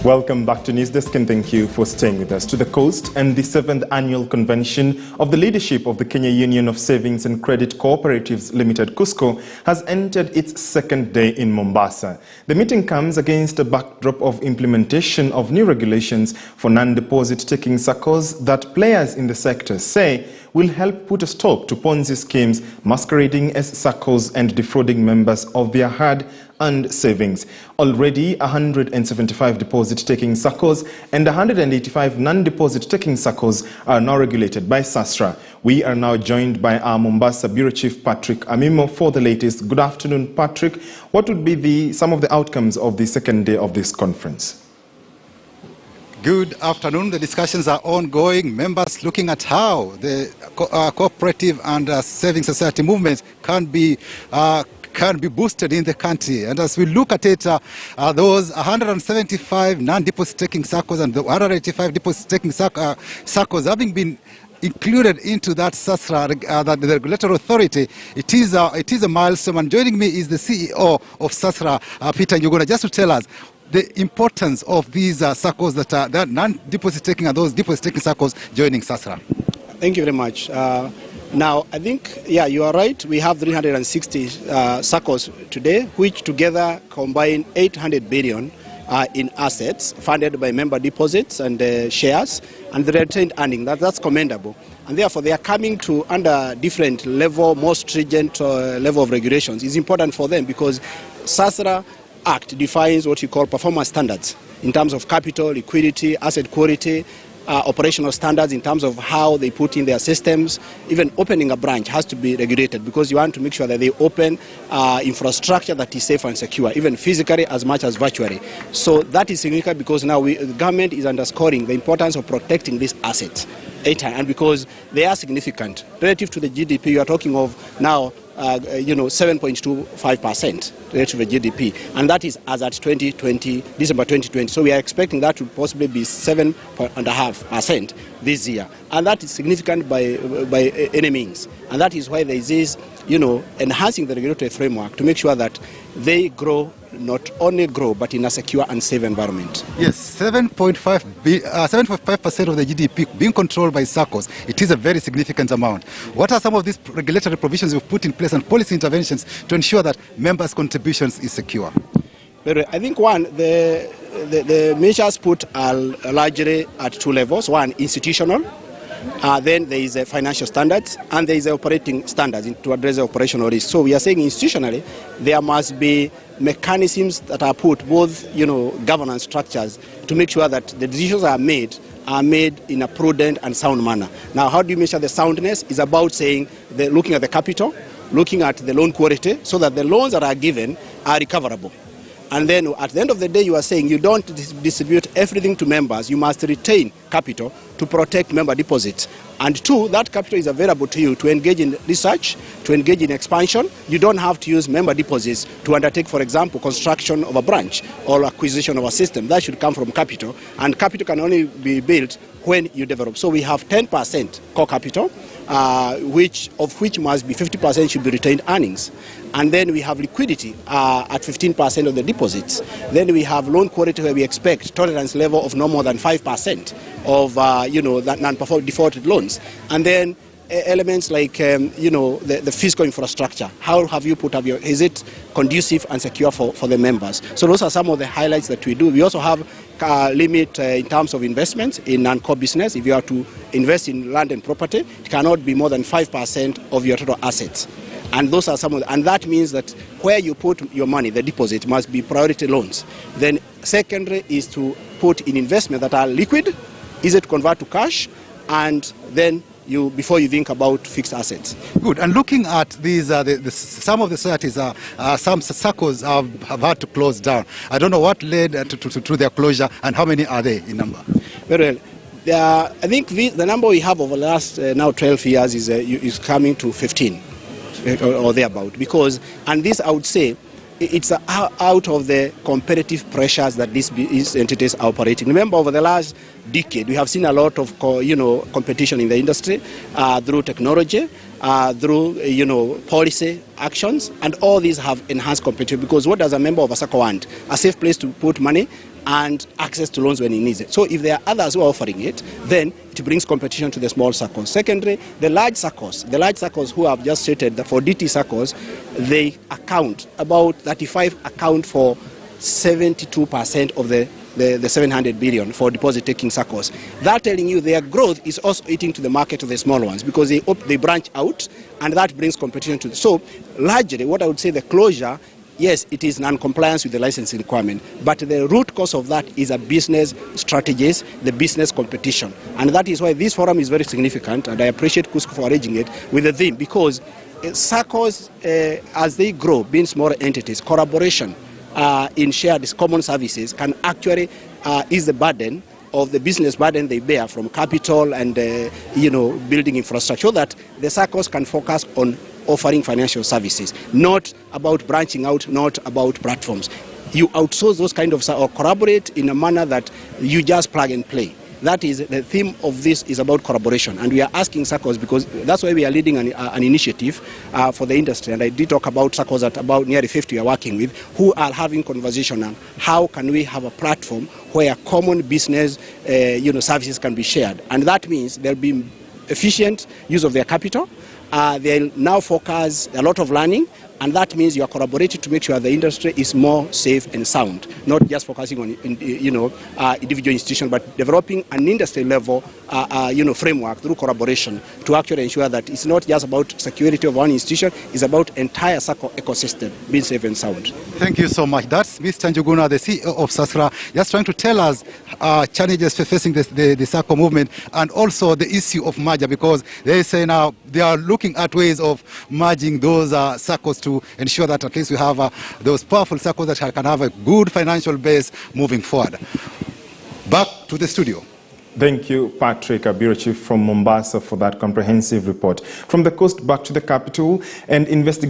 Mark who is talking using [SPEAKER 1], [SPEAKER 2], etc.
[SPEAKER 1] Welcome back to News Desk and thank you for staying with us. To the coast, and the 7th annual convention of the leadership of the Kenya Union of Savings and Credit Cooperatives Limited, KUSCCO, has entered its second day in Mombasa. The meeting comes against a backdrop of implementation of new regulations for non-deposit taking SACCOs that players in the sector say will help put a stop to Ponzi schemes masquerading as SACCOs and defrauding members of their hard-earned savings. Already 175 deposit-taking SACCOs and 185 non-deposit taking SACCOs are now regulated by SASRA. We are now joined by our Mombasa Bureau Chief Patrick Amimo for the latest. Good afternoon, Patrick. What would be some of the outcomes of the second day of this conference?
[SPEAKER 2] Good afternoon. The discussions are ongoing. Members looking at how the cooperative and saving society movement can be boosted in the country. And as we look at it, those 175 non-deposit taking SACCOs and the 185 deposit taking SACCOs having been included into that SASRA, the regulatory authority, it is a milestone. And joining me is the CEO of SASRA, Peter Njuguna, just to tell us the importance of these SACCOs that are non-deposit taking and those deposit taking SACCOs joining SASRA.
[SPEAKER 3] Thank you very much. Now, I think, yeah, you are right. We have 360 SACCOs today, which together combine 800 billion in assets funded by member deposits and shares and the retained earning. That's commendable. And therefore, they are coming to under different level, more stringent level of regulations. It's important for them because SASRA Act defines what you call performance standards in terms of capital, liquidity, asset quality, operational standards in terms of how they put in their systems. Even opening a branch has to be regulated because you want to make sure that they open infrastructure that is safe and secure, even physically as much as virtually. So that is significant because now the government is underscoring the importance of protecting these assets. And because they are significant relative to the GDP, you are talking of now 7.25% relative to the GDP, and that is as at December 2020. So we are expecting that to possibly be 7.5% this year, and that is significant by any means. And that is why there is this, enhancing the regulatory framework to make sure that they grow, not only grow, but in a secure and safe environment.
[SPEAKER 2] Yes, 7.5% of the GDP being controlled by SACCOs. It is a very significant amount. What are some of these regulatory provisions we've put in place and policy interventions to ensure that members' contributions is secure?
[SPEAKER 3] I think one, the measures put are largely at two levels. One, institutional. Then there is a financial standards and there is a operating standards to address the operational risk. So we are saying institutionally there must be mechanisms that are put, both governance structures, to make sure that the decisions are made in a prudent and sound manner. Now, how do you measure the soundness? Is about saying looking at the capital, looking at the loan quality, so that the loans that are given are recoverable. And then at the end of the day, you are saying you don't distribute everything to members. You must retain capital to protect member deposits. And two, that capital is available to you to engage in research, to engage in expansion. You don't have to use member deposits to undertake, for example, construction of a branch or acquisition of a system. That should come from capital. And capital can only be built when you develop. So we have 10% core capital, of which must be 50% should be retained earnings. And then we have liquidity at 15% of the deposits. Then we have loan quality where we expect tolerance level of no more than 5% of that non-performing defaulted loans. And then elements like the physical infrastructure. How have you put up is it conducive and secure for the members? So those are some of the highlights that we do. We also have limit in terms of investments in non-core business. If you are to invest in land and property, it cannot be more than 5% of your total assets. And those are some of and that means that where you put your money, the deposit, must be priority loans. Then secondary is to put in investment that are liquid, easy to convert to cash, and then before you think about fixed assets.
[SPEAKER 2] Good. And looking at these, some of the societies, some SACCOs have had to close down. I don't know what led to their closure and how many are they in number?
[SPEAKER 3] Very well. I think the number we have over the last now 12 years is coming to 15 or thereabout. And this I would say, it's out of the competitive pressures that these entities are operating. Remember, over the last decade, we have seen a lot of competition in the industry through technology, through policy actions, and all these have enhanced competition, because what does a member of a SACCO want? A safe place to put money and access to loans when he needs it. So if there are others who are offering it, then it brings competition to the small SACCOs. Secondly, the large SACCOs who have just stated that for DT SACCOs, they account, about 35 account for 72% of the 700 billion for deposit-taking SACCOs. That telling you their growth is also eating to the market of the small ones, because they branch out, and that brings competition to them. So largely, what I would say, the closure, yes, it is non-compliance with the licensing requirement, but the root cause of that is a business strategies, the business competition. And that is why this forum is very significant, and I appreciate KUSCCO for arranging it with the theme, because SACCOs, as they grow, being smaller entities, collaboration in shared common services can actually ease the burden of the business burden they bear from capital and building infrastructure, so that the SACCOs can focus on offering financial services, not about branching out, not about platforms. You outsource those kind of, or collaborate in a manner that you just plug and play. That is the theme of this, is about collaboration, and we are asking SACCOs, because that's why we are leading an initiative for the industry. And I did talk about SACCOs that about nearly 50 we are working with, who are having conversation on how can we have a platform where common business services can be shared, and that means there'll be efficient use of their capital. They'll now focus a lot of learning, and that means you are collaborating to make sure the industry is more safe and sound, not just focusing on individual institutions, but developing an industry level framework through collaboration to actually ensure that it's not just about security of one institution, it's about entire SACCO ecosystem being safe and sound.
[SPEAKER 2] Thank you so much. That's Mr. Njuguna, the CEO of SASRA, just trying to tell us challenges facing the SACCO movement, and also the issue of merger, because they say now they are looking at ways of merging those SACCOs to ensure that at least we have those powerful SACCOs that can have a good financial base moving forward. Back to the studio.
[SPEAKER 1] Thank you, Patrick, a bureau chief from Mombasa, for that comprehensive report. From the coast back to the capital, and investigation